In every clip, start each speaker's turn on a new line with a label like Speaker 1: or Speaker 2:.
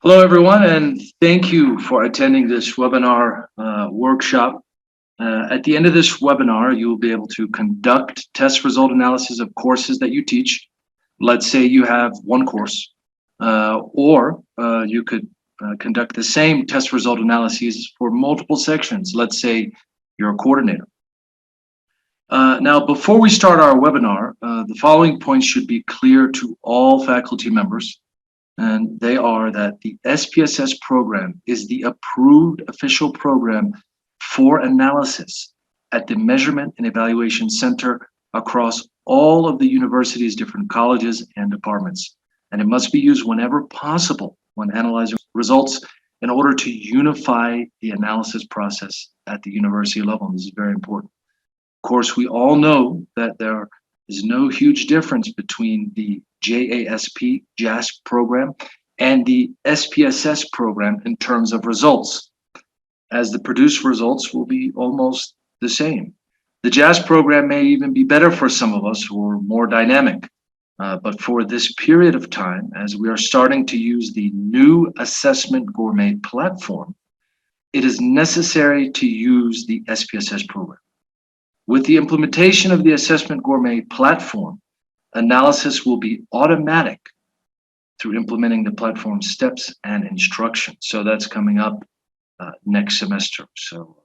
Speaker 1: Hello, everyone, and thank you for attending this webinar workshop. At the end of this webinar, you will be able to conduct test result analysis of courses that you teach. Let's say you have one course, or you could conduct the same test result analyses for multiple sections. Let's say you're a coordinator. Now, before we start our webinar, the following points should be clear to all faculty members. And they are that the SPSS program is the approved official program for analysis at the Measurement and Evaluation Center across all of the university's different colleges and departments. And it must be used whenever possible when analyzing results in order to unify the analysis process at the university level. And this is very important. Of course, we all know that there is no huge difference between the JASP program and the SPSS program in terms of results, as the produced results will be almost the same. The JASP program may even be better for some of us who are more dynamic, but for this period of time, as we are starting to use the new Assessment Gourmet platform, it is necessary to use the SPSS program. With the implementation of the Assessment Gourmet platform, analysis will be automatic through implementing the platform steps and instructions. So that's coming up next semester. So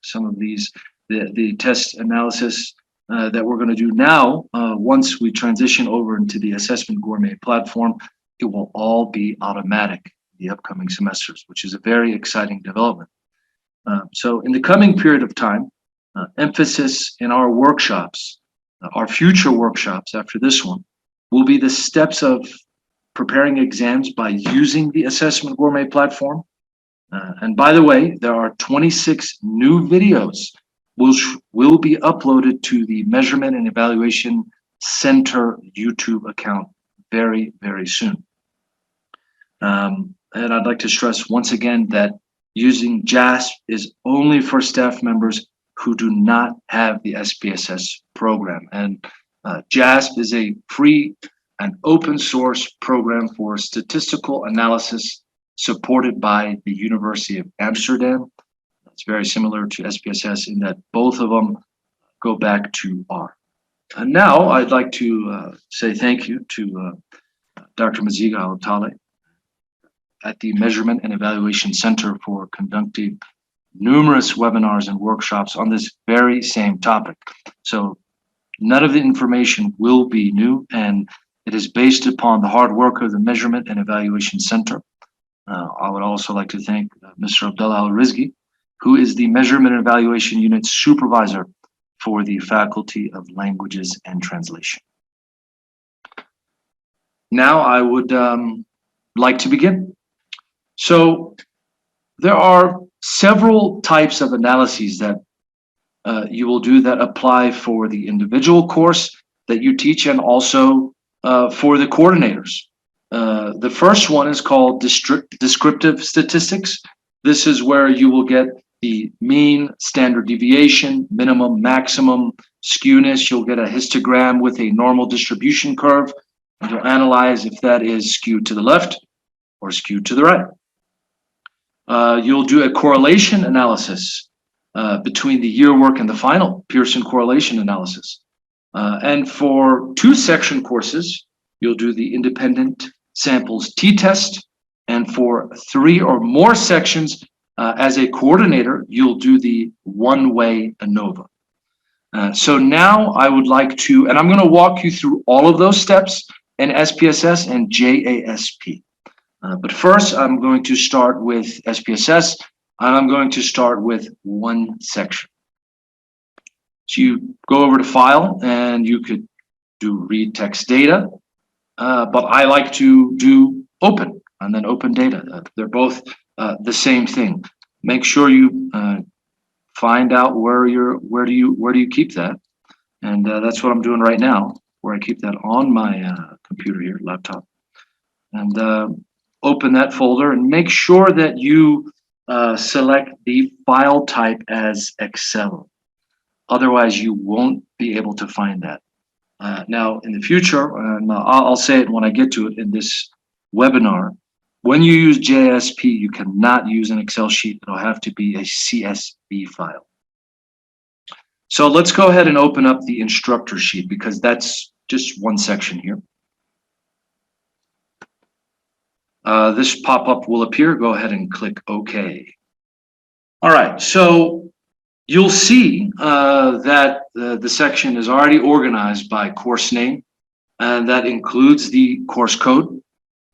Speaker 1: some of these, the test analysis that we're going to do now, once we transition over into the Assessment Gourmet platform, it will all be automatic in the upcoming semesters, which is a very exciting development. So in the coming period of time, emphasis in our workshops, our future workshops after this one, will be the steps of preparing exams by using the Assessment Gourmet platform. And by the way, there are 26 new videos which will be uploaded to the Measurement and Evaluation Center YouTube account very, very soon. And I'd like to stress once again that using JASP is only for staff members who do not have the SPSS program. And JASP is a free and open source program for statistical analysis supported by the University of Amsterdam. It's very similar to SPSS in that both of them go back to R. And now I'd like to say thank you to Dr. Mazeegha Al-Taleh at the Measurement and Evaluation Center for conducting numerous webinars and workshops on this very same topic. So none of the information will be new, and it is based upon the hard work of the Measurement and Evaluation Center. I would also like to thank Mr. Abdullah Al-Rizgi, who is the Measurement and Evaluation Unit Supervisor for the Faculty of Languages and Translation. Now I would like to begin. So there are several types of analyses that you will do that apply for the individual course that you teach and also for the coordinators. The first one is called descriptive statistics. This is where you will get the mean, standard deviation, minimum, maximum, skewness. You'll get a histogram with a normal distribution curve, and you'll analyze if that is skewed to the left or skewed to the right. You'll do a correlation analysis between the year work and the final, Pearson correlation analysis. And for 2-section courses, you'll do the independent samples t-test. And for 3 or more sections, as a coordinator, you'll do the one-way Anova. So now I would like to, and I'm going to walk you through all of those steps in SPSS and JASP. But first, I'm going to start with SPSS, and I'm going to start with one section. So you go over to File, and you could do Read Text Data, but I like to do Open, and then Open Data. They're both the same thing. Make sure you find out where do you keep that, and that's what I'm doing right now, where I keep that on my computer here, laptop, and open that folder and make sure that you select the file type as Excel. Otherwise, you won't be able to find that. Now, in the future, and I'll say it when I get to it in this webinar, When you use JASP, you cannot use an Excel sheet. It'll have to be a CSV file. So let's go ahead and open up the instructor sheet because that's just one section here. This pop-up will appear. Go ahead and click OK. All right, so you'll see that the section is already organized by course name, and that includes the course code,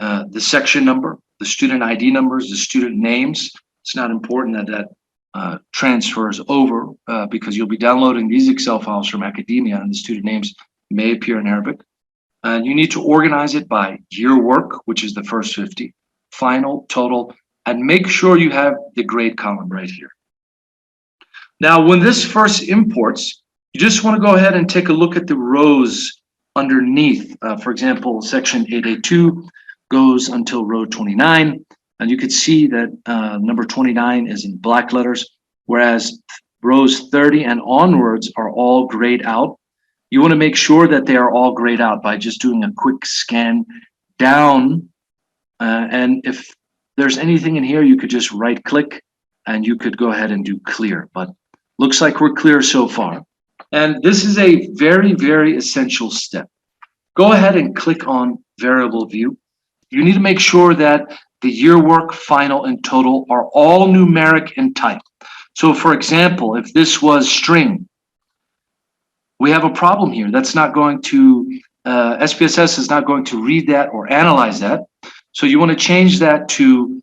Speaker 1: the section number, the student ID numbers, the student names. It's not important that transfers over because you'll be downloading these Excel files from academia, and the student names may appear in Arabic. And you need to organize it by year work, which is the first 50, final, total, and make sure you have the grade column right here. Now, when this first imports, you just want to go ahead and take a look at the rows underneath. For example, section 882 goes until row 29, and you can see that number 29 is in black letters, whereas rows 30 and onwards are all grayed out. You want to make sure that they are all grayed out by just doing a quick scan down. And if there's anything in here, you could just right click and you could go ahead and do clear. But looks like we're clear so far. And this is a very, very essential step. Go ahead and click on variable view. You need to make sure that the year work, final, and total are all numeric in type. So for example, if this was string, we have a problem here. That's not going to, SPSS is not going to read that or analyze that. So you want to change that to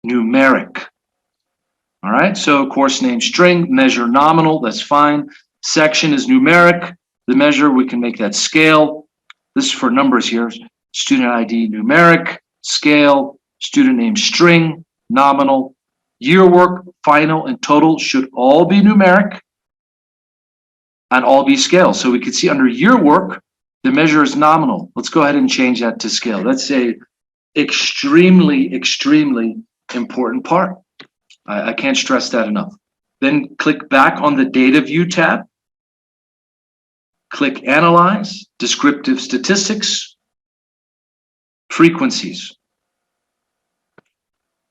Speaker 1: numeric. All right, so course name string, measure nominal, that's fine. Section is numeric. The measure, we can make that scale. This is for numbers here. Student ID numeric, scale, student name string, nominal. Year work, final, and total should all be numeric and all be scale. So we can see under year work, the measure is nominal. Let's go ahead and change that to scale. That's a extremely, extremely important part. I can't stress that enough. Then click back on the data view tab. Click analyze, descriptive statistics, frequencies.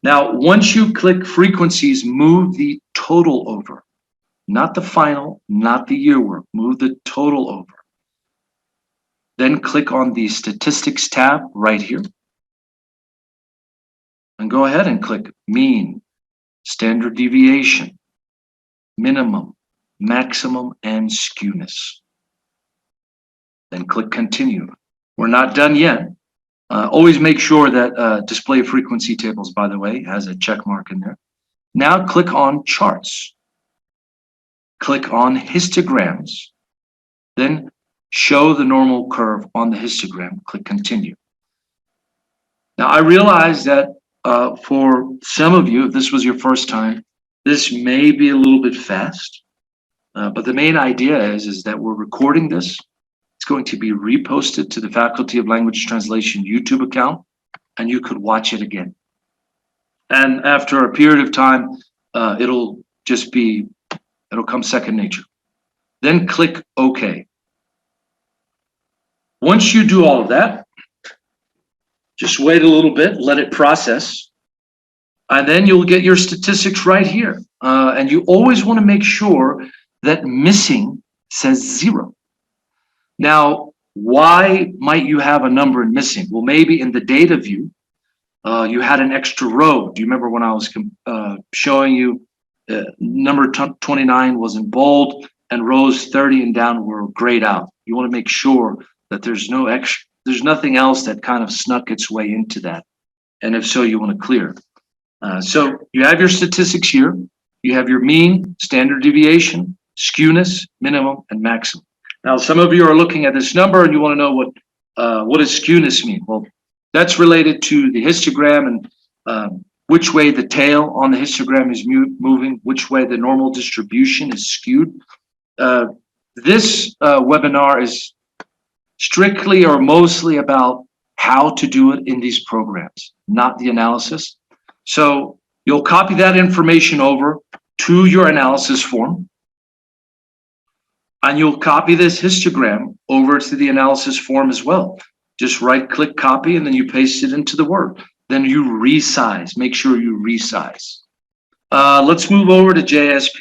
Speaker 1: Now, once you click frequencies, move the total over, not the final, not the year work, move the total over. Then click on the statistics tab right here. And go ahead and click mean, standard deviation, minimum, maximum, and skewness. Then click continue. We're not done yet. Always make sure that display frequency tables, by the way, has a check mark in there. Now click on charts. Click on histograms. Then show the normal curve on the histogram. Click continue. Now I realize that for some of you, if this was your first time, this may be a little bit fast. But the main idea is that we're recording this. It's going to be reposted to the Faculty of Language Translation YouTube account, and you could watch it again. And after a period of time, it'll come second nature. Then click OK. Once you do all of that, just wait a little bit, let it process, and then you'll get your statistics right here. And you always want to make sure that missing says 0. Now, why might you have a number in missing? Well, maybe in the data view, you had an extra row. Do you remember when I was showing you number 29 was in bold and rows 30 and down were grayed out? You want to make sure that there's nothing else that kind of snuck its way into that. And if so, you want to clear. So you have your statistics here. You have your mean, standard deviation, skewness, minimum, and maximum. Now, some of you are looking at this number and you want to know what does skewness mean? Well, that's related to the histogram and which way the tail on the histogram is moving, which way the normal distribution is skewed. This webinar is strictly or mostly about how to do it in these programs, not the analysis. So you'll copy that information over to your analysis form. And you'll copy this histogram over to the analysis form as well. Just right click copy and then you paste it into the Word. then you resize. Make sure you resize. Let's move over to JASP.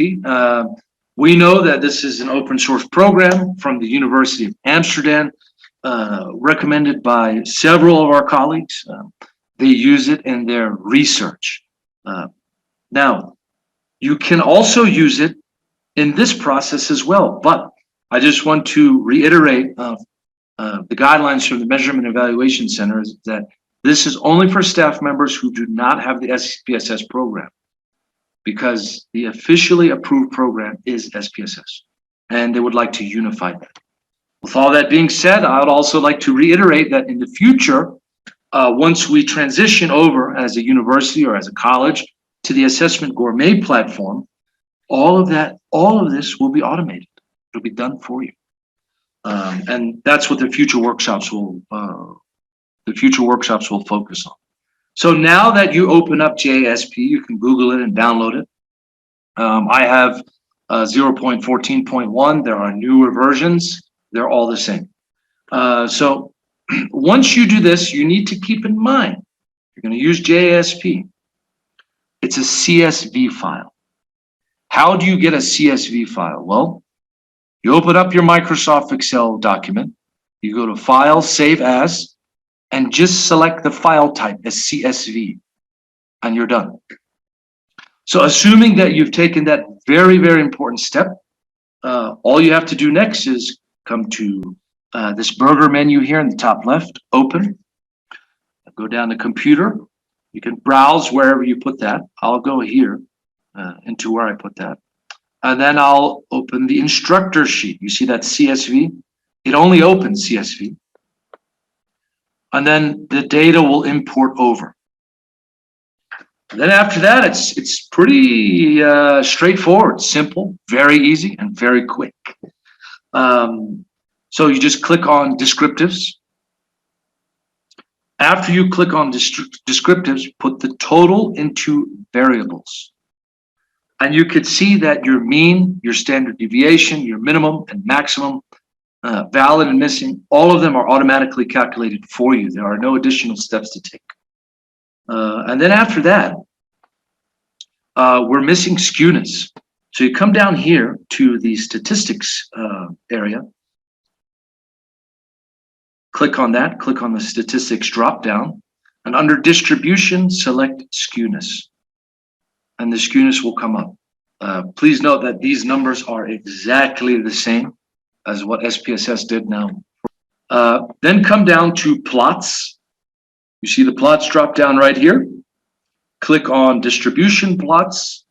Speaker 1: We know that this is an open source program from the University of Amsterdam, recommended by several of our colleagues. They use it in their research. Now, you can also use it in this process as well, but I just want to reiterate the guidelines from the Measurement Evaluation Center is that this is only for staff members who do not have the SPSS program, because the officially approved program is SPSS, and they would like to unify that. With all that being said, I would also like to reiterate that in the future, once we transition over as a university or as a college to the Assessment Gourmet platform, all of this will be automated. It'll be done for you. And that's what the future workshops will focus on. So now that you open up JASP, you can Google it and download it. I have 0.14.1. There are newer versions. They're all the same. So once you do this, you need to keep in mind, you're going to use JASP. It's a CSV file. How do you get a CSV file? Well, you open up your Microsoft Excel document, you go to File, Save As, and just select the file type as CSV, and you're done. So assuming that you've taken that very, very important step, all you have to do next is come to this burger menu here in the top left, open, go down to computer. You can browse wherever you put that. I'll go here into where I put that. And then I'll open the instructor sheet. You see that CSV? It only opens CSV. And then the data will import over. And then after that, it's pretty straightforward, simple, very easy, and very quick. So you just click on descriptives. After you click on descriptives, put the total into variables. And you could see that your mean, your standard deviation, your minimum and maximum, valid and missing, all of them are automatically calculated for you. There are no additional steps to take. And then after that, we're missing skewness. So you come down here to the statistics area, click on that, click on the statistics drop down, and under distribution, select skewness. And the skewness will come up. Please note that these numbers are exactly the same as what SPSS did now. Then come down to plots. You see the plots drop down right here. Click on distribution plots,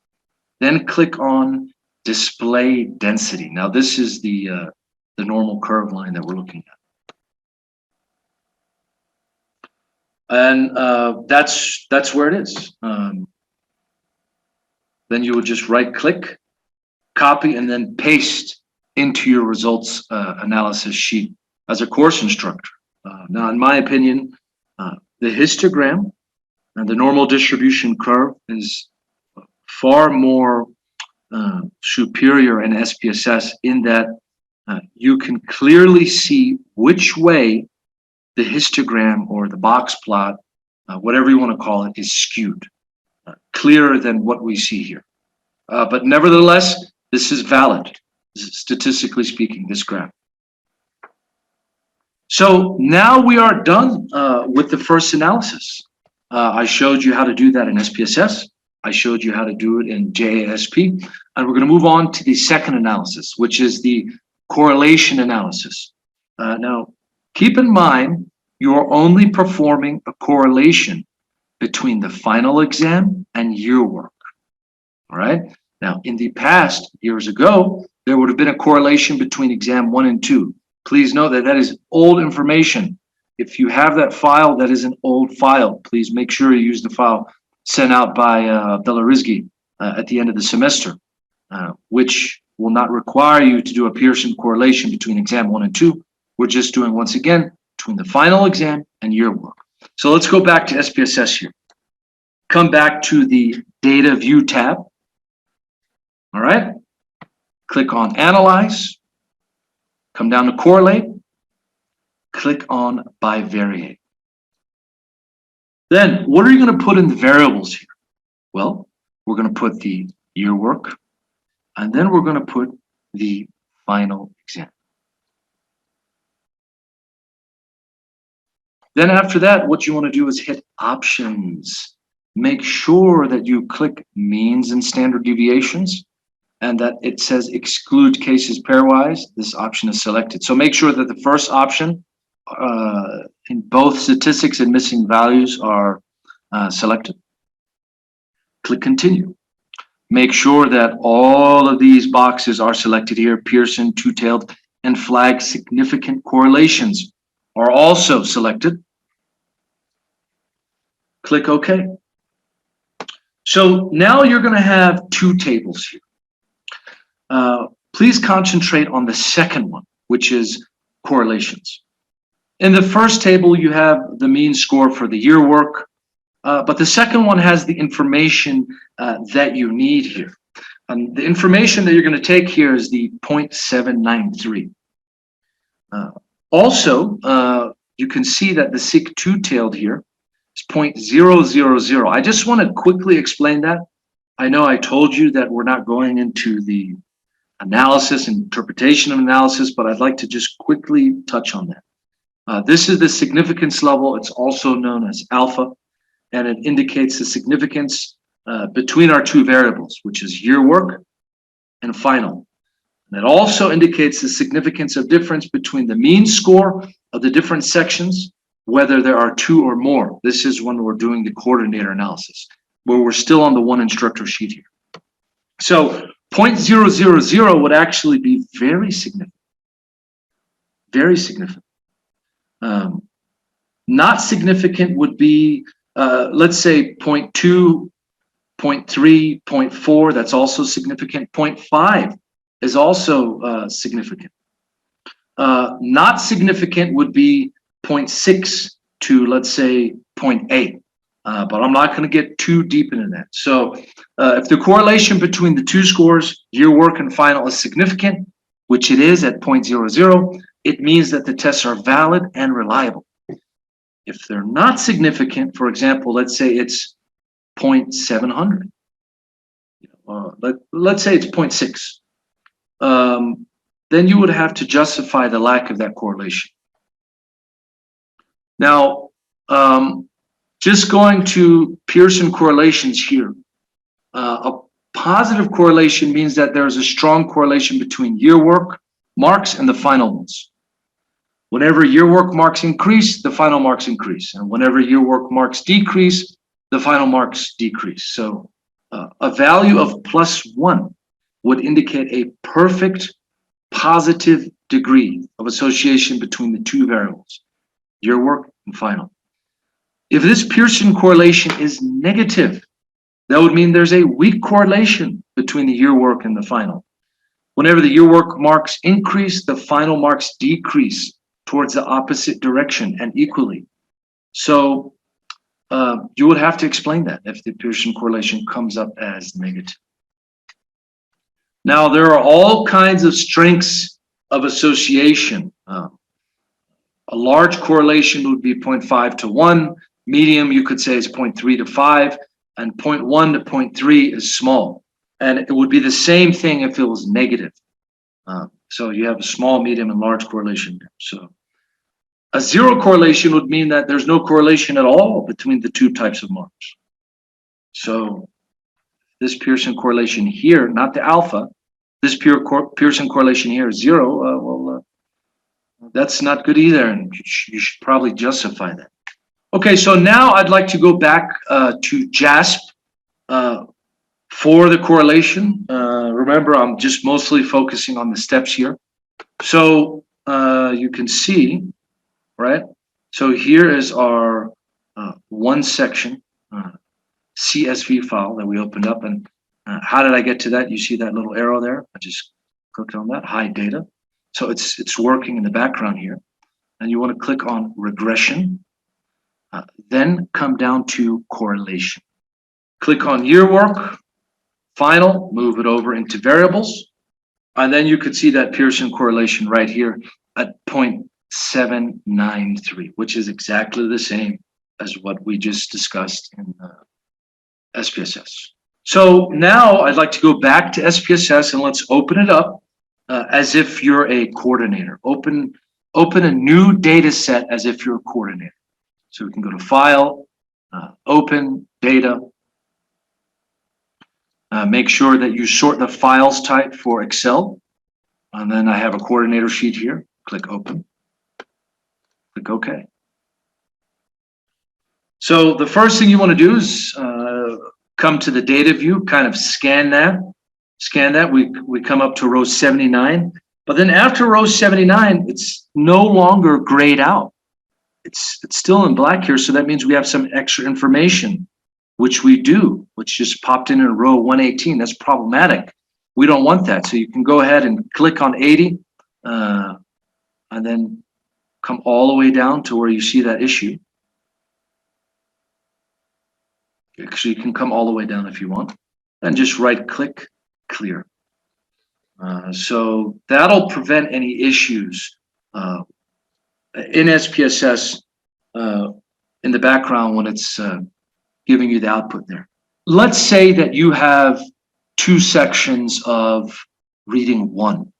Speaker 1: then click on display density. Now this is the normal curve line that we're looking at. And that's where it is. Then you would just right click, copy, and then paste into your results analysis sheet as a course instructor. Now, in my opinion, the histogram and the normal distribution curve is far more superior in SPSS in that you can clearly see which way the histogram or the box plot, whatever you want to call it, is skewed, clearer than what we see here. But nevertheless, this is valid, statistically speaking, this graph. So now we are done with the first analysis. I showed you how to do that in SPSS. I showed you how to do it in JASP. And we're going to move on to the second analysis, which is the correlation analysis. Now, keep in mind, you're only performing a correlation between the final exam and your work. All right. Now, in the past, years ago, there would have been a correlation between exam 1 and 2. Please know that that is old information. If you have that file, that is an old file. Please make sure you use the file sent out by Abdullah at the end of the semester, which will not require you to do a Pearson correlation between exam 1 and 2. We're just doing, once again, between the final exam and your work. So let's go back to SPSS here. Come back to the Data View tab. All right. Click on Analyze. Come down to Correlate. Click on Bivariate. Then what are you going to put in the variables here? Well, we're going to put the year work, and then we're going to put the final exam. Then after that, what you want to do is hit options. Make sure that you click means and standard deviations and that it says exclude cases pairwise. This option is selected. So make sure that the first option in both statistics and missing values are selected. Click continue. Make sure that all of these boxes are selected here. Pearson, two-tailed, and flag significant correlations are also selected. Click OK. So now you're going to have two tables here. Please concentrate on the second one, which is correlations. In the first table, you have the mean score for the year work, but the second one has the information that you need here. The information that you're going to take here is the 0.793. Also, you can see that the SIG two-tailed here is 0.000. I just want to quickly explain that. I know I told you that we're not going into the analysis and interpretation of analysis, but I'd like to just quickly touch on that. This is the significance level. It's also known as alpha, and it indicates the significance between our two variables, which is year work and final. And it also indicates the significance of difference between the mean score of the different sections, whether there are two or more. This is when we're doing the coordinator analysis, where we're still on the one instructor sheet here. So 0.000 would actually be very significant. Very significant. Not significant would be, let's say 0.2, 0.3, 0.4, that's also significant. 0.5 is also significant. Not significant would be 0.6 to, let's say, 0.8. But I'm not going to get too deep into that. So if the correlation between the two scores, year work and final, is significant, which it is at 0.00, it means that the tests are valid and reliable. If they're not significant, for example, let's say it's 0.700. Let's say it's 0.6. Then you would have to justify the lack of that correlation. Now, just going to Pearson correlations here. A positive correlation means that there is a strong correlation between year work marks and the final ones. Whenever year work marks increase, the final marks increase. And whenever year work marks decrease, the final marks decrease. So a value of +1 would indicate a perfect positive degree of association between the two variables, year work and final. If this Pearson correlation is negative, that would mean there's a weak correlation between the year work and the final. Whenever the year work marks increase, the final marks decrease towards the opposite direction and equally. So you would have to explain that if the Pearson correlation comes up as negative. Now, there are all kinds of strengths of association. A large correlation would be 0.5 to 1. Medium, you could say, is 0.3 to 5. And 0.1 to 0.3 is small. And it would be the same thing if it was negative. So you have a small, medium, and large correlation there. So a zero correlation would mean that there's no correlation at all between the two types of marks. So this Pearson correlation here, not the alpha, this Pearson correlation here is 0. That's not good either, and you should probably justify that. Okay, so now I'd like to go back to JASP for the correlation. Remember, I'm just mostly focusing on the steps here. So you can see, right? So here is our one section CSV file that we opened up. And how did I get to that? You see that little arrow there? I just clicked on that, hide data. So it's working in the background here. And you want to click on regression, then come down to correlation. Click on year work, final, move it over into variables. And then you could see that Pearson correlation right here at 0.793, which is exactly the same as what we just discussed in SPSS. So now I'd like to go back to SPSS and let's open it up as if you're a coordinator. Open a new data set as if you're a coordinator. So we can go to File, Open, Data. Make sure that you sort the files type for Excel. And then I have a coordinator sheet here. Click Open. Click OK. So the first thing you want to do is come to the data view, kind of scan that. We come up to row 79. But then after row 79, it's no longer grayed out. It's still in black here, so that means we have some extra information, which we do, which just popped in row 118. That's problematic. We don't want that. So you can go ahead and click on 80 and then come all the way down to where you see that issue. So you can come all the way down if you want, and just right click, clear. So that'll prevent any issues in SPSS in the background when it's giving you the output there. Let's say that you have two sections of reading one.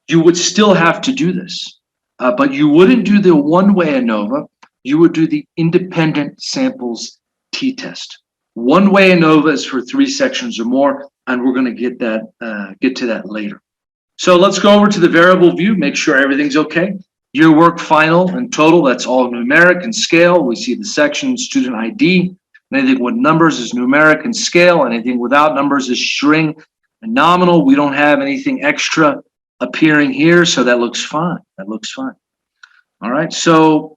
Speaker 1: You would still have to do this, but you wouldn't do the one-way ANOVA. You would do the independent samples t-test. One-way ANOVA is for 3 sections or more, and we're going to get to that later. So let's go over to the variable view, make sure everything's okay. Year work final and total, that's all numeric and scale. We see the section student ID. Anything with numbers is numeric and scale. Anything without numbers is string and nominal. We don't have anything extra appearing here, so that looks fine. That looks fine. All right, so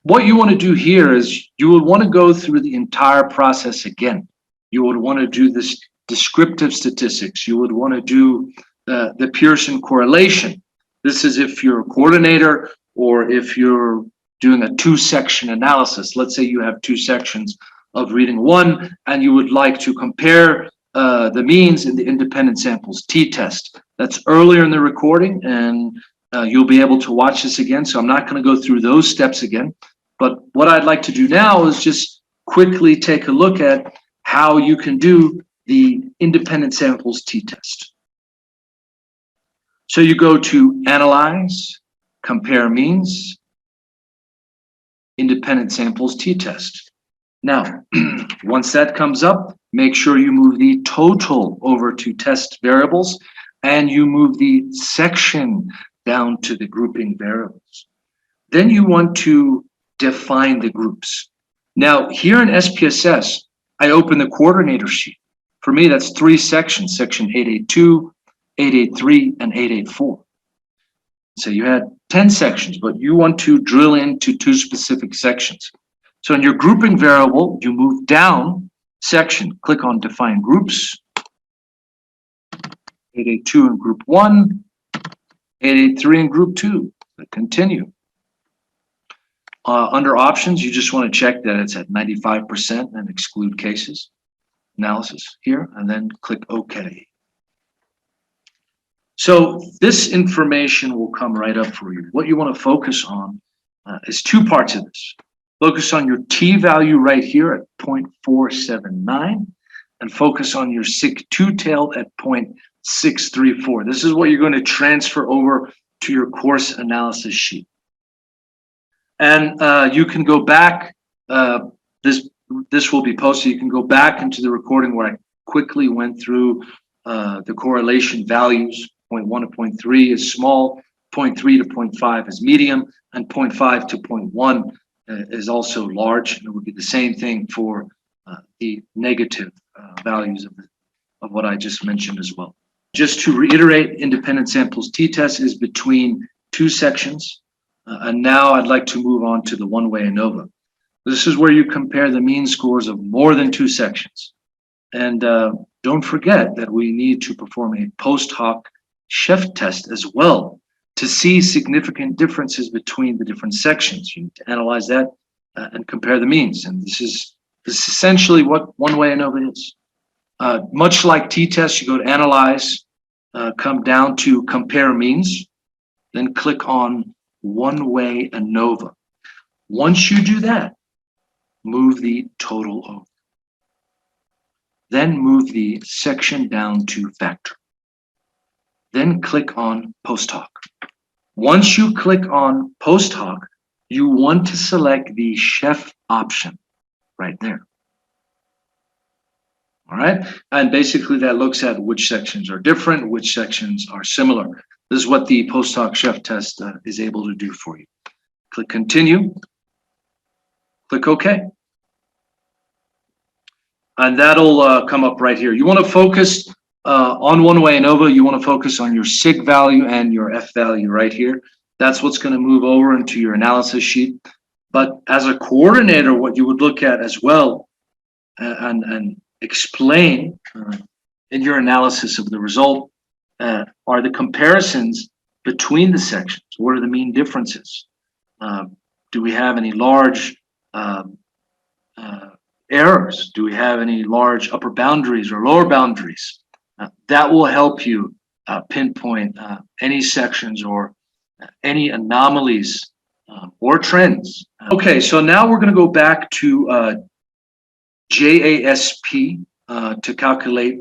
Speaker 1: what you want to do here is you would want to go through the entire process again. You would want to do this descriptive statistics. You would want to do the Pearson correlation. This is if you're a coordinator or if you're doing a 2-section analysis. Let's say you have 2 sections of reading 1 and you would like to compare the means in the independent samples t-test. That's earlier in the recording, and you'll be able to watch this again. So I'm not going to go through those steps again. But what I'd like to do now is just quickly take a look at how you can do the independent samples t-test. So you go to Analyze, Compare Means, Independent Samples t-test. Now, once that comes up, make sure you move the total over to test variables and you move the section down to the grouping variables. Then you want to define the groups. Now, here in SPSS, I open the coordinator sheet. For me, that's 3 sections, section 882, 883, and 884. So you had 10 sections, but you want to drill into 2 specific sections. So in your grouping variable, you move down section, click on Define Groups, 882 in Group 1, 883 in Group 2. Continue. Under Options, you just want to check that it's at 95% and exclude cases. Analysis here, and then click OK. So this information will come right up for you. What you want to focus on is 2 parts of this. Focus on your t-value right here at 0.479 and focus on your sig 2-tailed at 0.634. This is what you're going to transfer over to your course analysis sheet. And you can go back, this will be posted, you can go back into the recording where I quickly went through the correlation values. 0.1 to 0.3 is small, 0.3 to 0.5 is medium, and 0.5 to 0.1 is also large. And it would be the same thing for the negative values of what I just mentioned as well. Just to reiterate, independent samples t-test is between 2 sections. And now I'd like to move on to the one-way ANOVA. This is where you compare the mean scores of more than 2 sections. And don't forget that we need to perform a post hoc Sheff test as well to see significant differences between the different sections. You need to analyze that and compare the means. And this is essentially what one-way ANOVA is. Much like t-test, you go to Analyze, come down to Compare Means, then click on one-way ANOVA. Once you do that, move the total over. Then move the section down to factor. Then click on post hoc. Once you click on post hoc, you want to select the chef option right there. All right, and basically that looks at which sections are different, which sections are similar. This is what the post hoc chef test is able to do for you. Click continue, click OK. And that'll come up right here. You want to focus on one-way ANOVA, you want to focus on your SIG value and your F value right here. That's what's going to move over into your analysis sheet. But as a coordinator, what you would look at as well and explain in your analysis of the result are the comparisons between the sections. What are the mean differences? Do we have any large errors? Do we have any large upper boundaries or lower boundaries? That will help you pinpoint any sections or any anomalies or trends. Okay, so now we're going to go back to JASP to calculate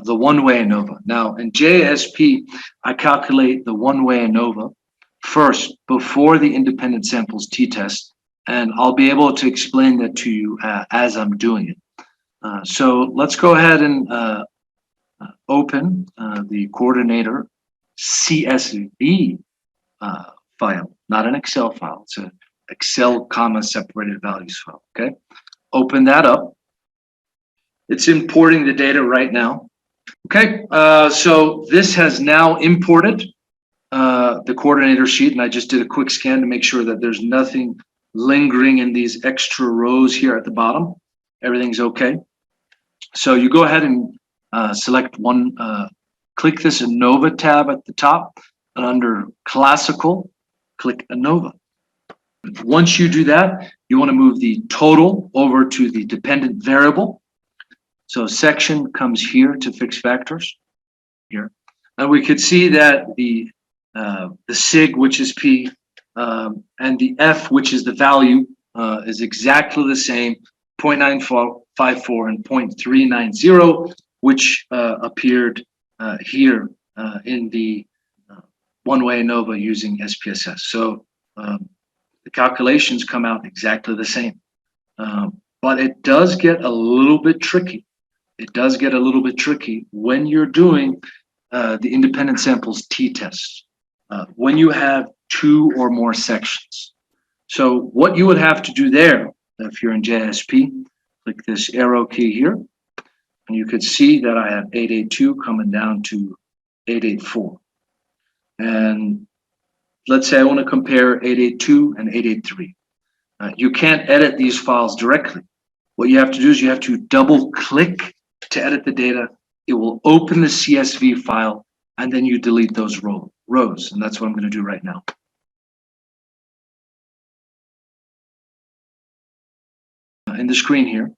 Speaker 1: the one-way ANOVA. Now, in JASP, I calculate the one-way ANOVA first before the independent samples t-test, and I'll be able to explain that to you as I'm doing it. So let's go ahead and open the coordinator CSV file, not an Excel file. It's an Excel comma separated values file. Okay, open that up. It's importing the data right now. Okay, so this has now imported the coordinator sheet, and I just did a quick scan to make sure that there's nothing lingering in these extra rows here at the bottom. Everything's okay. So you go ahead and select one, click this Anova tab at the top, and under classical, click Anova. Once you do that, you want to move the total over to the dependent variable. So section comes here to fixed factors here. And we could see that the SIG, which is P, and the F, which is the value, is exactly the same, 0.954 and 0.390, which appeared here in the one-way ANOVA using SPSS. So the calculations come out exactly the same. But it does get a little bit tricky. It does get a little bit tricky when you're doing the independent samples t-test, when you have two or more sections. So what you would have to do there, if you're in JSP, click this arrow key here, and you could see that I have 882 coming down to 884. And let's say I want to compare 882 and 883. You can't edit these files directly. What you have to do is you have to double click to edit the data. It will open the CSV file, and then you delete those rows. And that's what I'm going to do right now. In the screen here,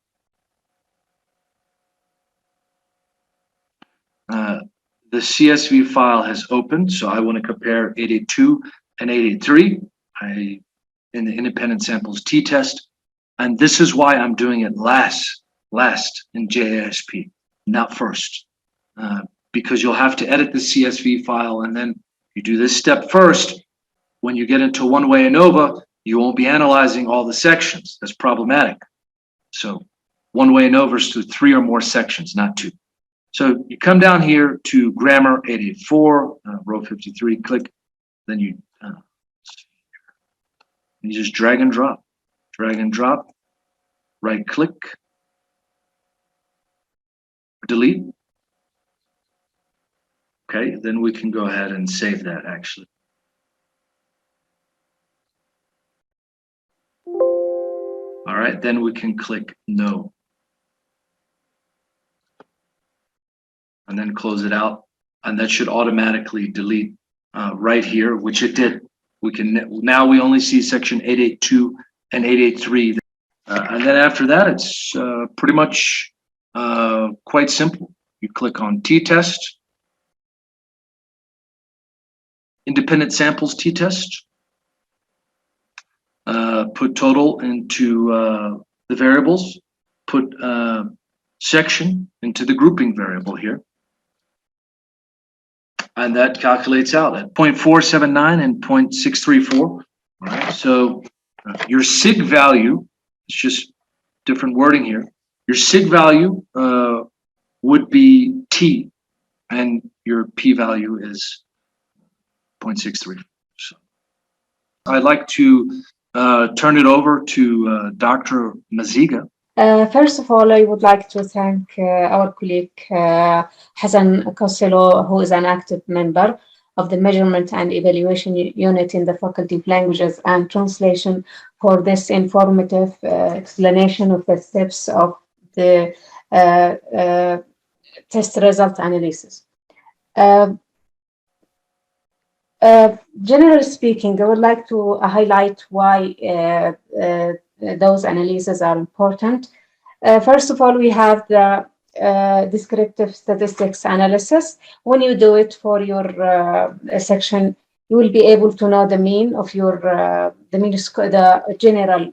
Speaker 1: the CSV file has opened. So I want to compare 882 and 883 in the independent samples t-test. And this is why I'm doing it last in JASP, not first, because you'll have to edit the CSV file, and then you do this step first. When you get into one-way ANOVA, you won't be analyzing all the sections. That's problematic. So one-way ANOVA is to 3 or more sections, not 2. So you come down here to grammar 884, row 53, click, then you just drag and drop, right click, delete. Okay, then we can go ahead and save that actually. All right, then we can click no. And then close it out. And that should automatically delete right here, which it did. We can now we only see section 882 and 883. And then after that, it's pretty much quite simple. You click on t-test, independent samples t-test, put total into the variables, put section into the grouping variable here. And that calculates out at 0.479 and 0.634. All right, so your sig value, it's just different wording here. Your sig value would be T, and your P value is 0.63. So I'd like to turn it over to Dr. Mazeegha.
Speaker 2: First of all, I would like to thank our colleague Hassan Costello, who is an active member of the Measurement and Evaluation Unit in the Faculty of Languages and Translation, for this informative explanation of the steps of the test result analysis. Generally speaking, I would like to highlight why those analyses are important. First of all, we have the descriptive statistics analysis. When you do it for your section, you will be able to know the mean of your the general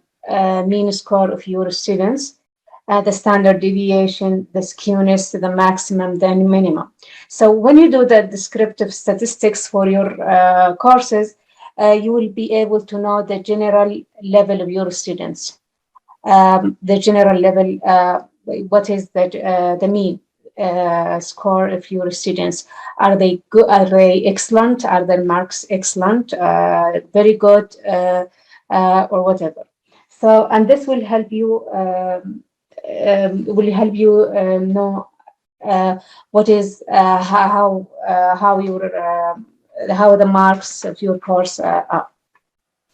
Speaker 2: mean score of your students, the standard deviation, the skewness, the maximum, the minimum. So when you do the descriptive statistics for your courses, you will be able to know the general level of your students. The general level, what is the mean score of your students? Are they good? Are they excellent? Are their marks excellent? Very good, or whatever. So, and this will help you know what is how the marks of your course are.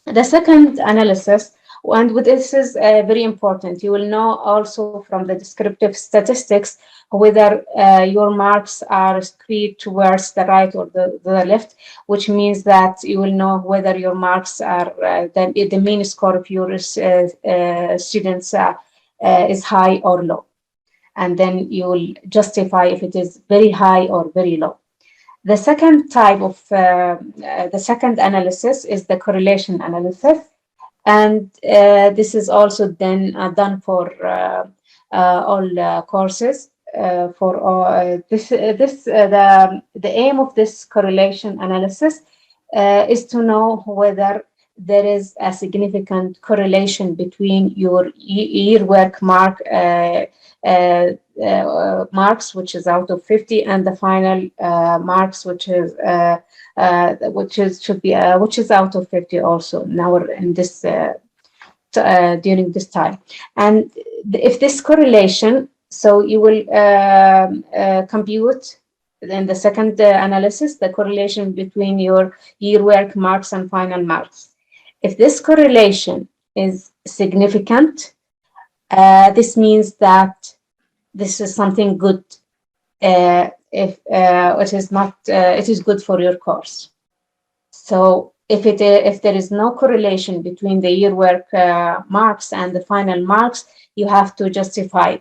Speaker 2: The second analysis, and this is very important, you will know also from the descriptive statistics whether your marks are skewed towards the right or the left, which means that you will know whether your marks are the mean score of your students is high or low. And then you will justify if it is very high or very low. The second type of, the second analysis is the correlation analysis. And this is also then done for all courses. The aim of this correlation analysis is to know whether there is a significant correlation between your year work marks, which is out of 50, and the final marks, which is out of 50 also now in this during this time. And if this correlation, so you will compute in the second analysis the correlation between your year work marks and final marks. If this correlation is significant, this means that this is something good. If it is not, it is good for your course. So if there is no correlation between the year work marks and the final marks, you have to justify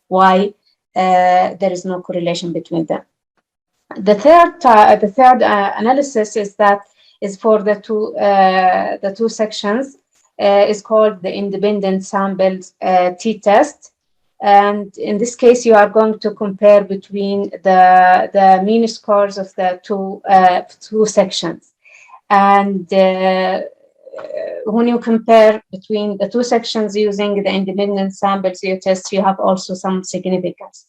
Speaker 2: why there is no correlation between them. The third analysis is for the two sections. Is called the independent sample t-test. And in this case, you are going to compare between the mean scores of the two sections. And when you compare between the two sections using the independent sample t-test, you have also some significance.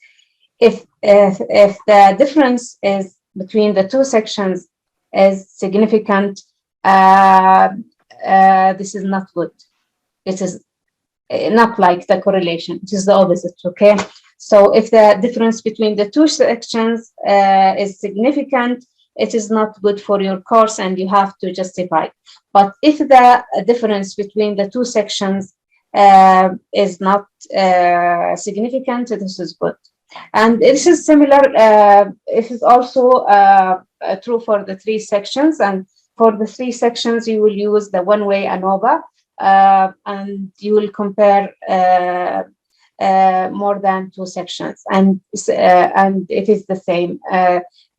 Speaker 2: If the difference is between the two sections is significant, this is not good. It is not like the correlation. It is the opposite, okay? So if the difference between the two sections is significant, it is not good for your course and you have to justify. But if the difference between the two sections is not significant, this is good. And this is similar, it is also true for the three sections. And for the three sections, you will use the one-way Anova, and you will compare more than 2 sections, and it is the same.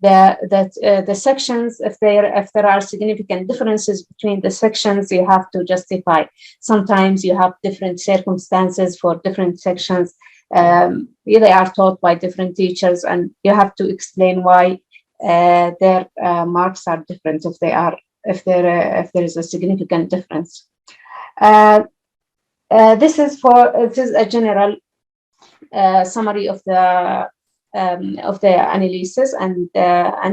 Speaker 2: The sections, if there are significant differences between the sections, you have to justify. Sometimes you have different circumstances for different sections. They are taught by different teachers, and you have to explain why their marks are different if there is a significant difference. This is a general summary of the analysis and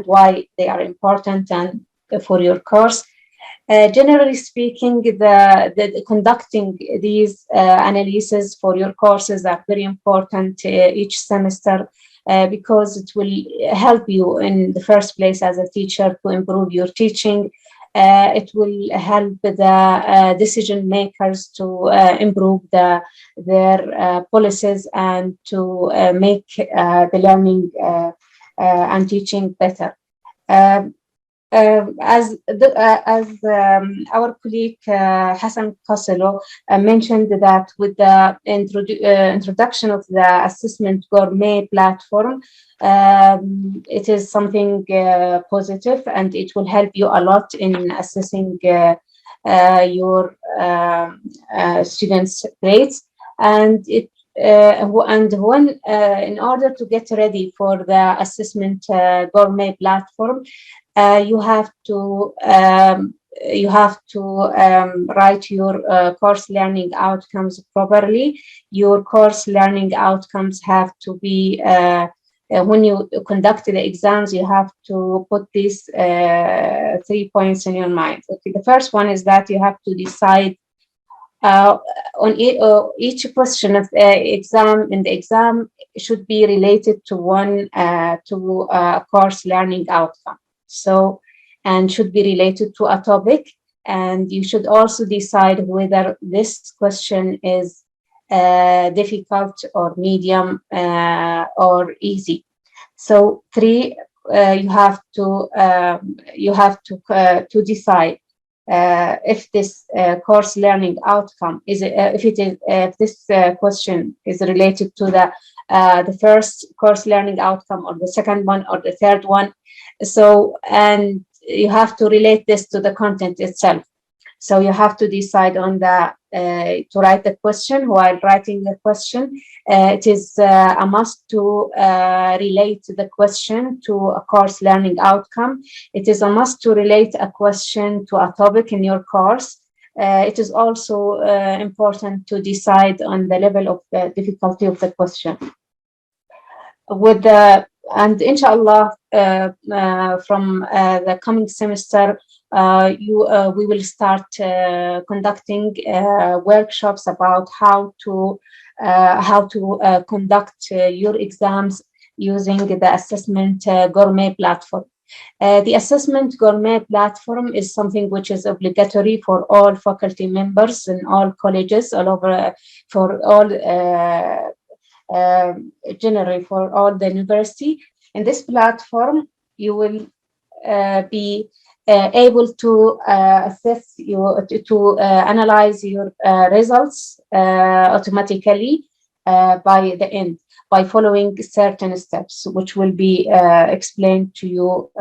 Speaker 2: why they are important and for your course. Generally speaking, the conducting these analyses for your courses are very important each semester because it will help you in the first place as a teacher to improve your teaching. It will help the decision makers to improve their policies and to make the learning and teaching better. As our colleague Hassan Costello mentioned, that with the introduction of the assessment gourmet platform, it is something positive, and it will help you a lot in assessing your students' grades. And in order to get ready for the assessment gourmet platform, you have to write your course learning outcomes properly. Your course learning outcomes have to be when you conduct the exams, you have to put these 3 points in your mind. Okay, the first one is that you have to decide on each question of the exam. In the exam, should be related to a course learning outcome. So, and should be related to a topic. And you should also decide whether this question is difficult or medium or easy. So 3, you have to decide if this course learning outcome is if this question is related to the first course learning outcome, or the second one, or the third one. So, and you have to relate this to the content itself. So you have to decide on to write the question. While writing the question, it is a must to relate the question to a course learning outcome. It is a must to relate a question to a topic in your course. It is also important to decide on the level of the difficulty of the question. And inshallah, from the coming semester, we will start conducting workshops about how to conduct your exams using the assessment gourmet platform. The assessment gourmet platform is something which is obligatory for all faculty members in all colleges all over, for all generally for all the university. In this platform, you will be able to assess to analyze your results automatically by the end, by following certain steps, which will be explained to you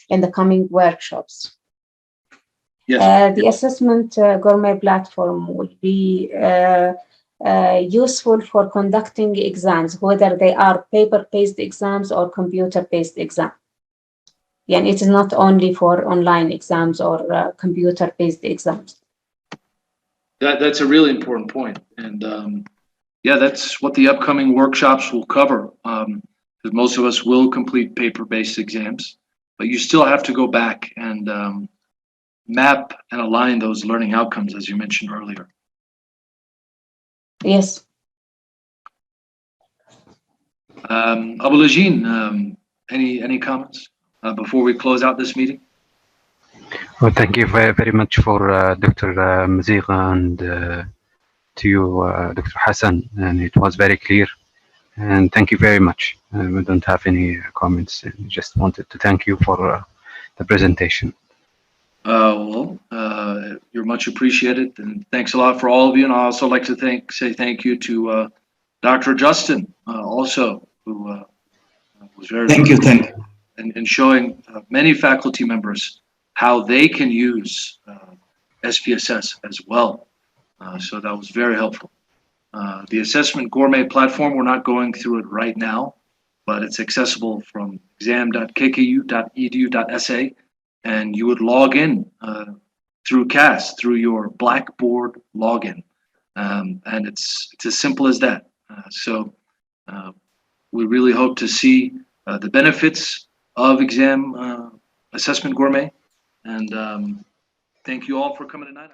Speaker 2: in the coming workshops.
Speaker 1: Yes.
Speaker 2: The assessment gourmet platform will be useful for conducting exams, whether they are paper-based exams or computer-based exams. And it is not only for online exams or computer-based exams.
Speaker 1: That's a really important point. And yeah, that's what the upcoming workshops will cover. Because most of us will complete paper-based exams, but you still have to go back and map and align those learning outcomes, as you mentioned earlier.
Speaker 2: Yes.
Speaker 1: Abu Lajeen, any comments before we close out this meeting?
Speaker 3: Well, thank you very, very much for Dr. Mazeegha and to you, Dr. Hassan, and it was very clear. And thank you very much. We don't have any comments. Just wanted to thank you for the presentation.
Speaker 1: You're much appreciated, and thanks a lot for all of you. And I also like to say thank you to Dr. Justin, also, who was very
Speaker 4: Thank you.
Speaker 1: in showing many faculty members how they can use SPSS as well. So that was very helpful. The Assessment Gourmet platform, we're not going through it right now, but it's accessible from exam.kku.edu.sa, and you would log in through CAS, through your Blackboard login. And it's as simple as that. So we really hope to see the benefits of Exam Assessment Gourmet. And thank you all for coming tonight.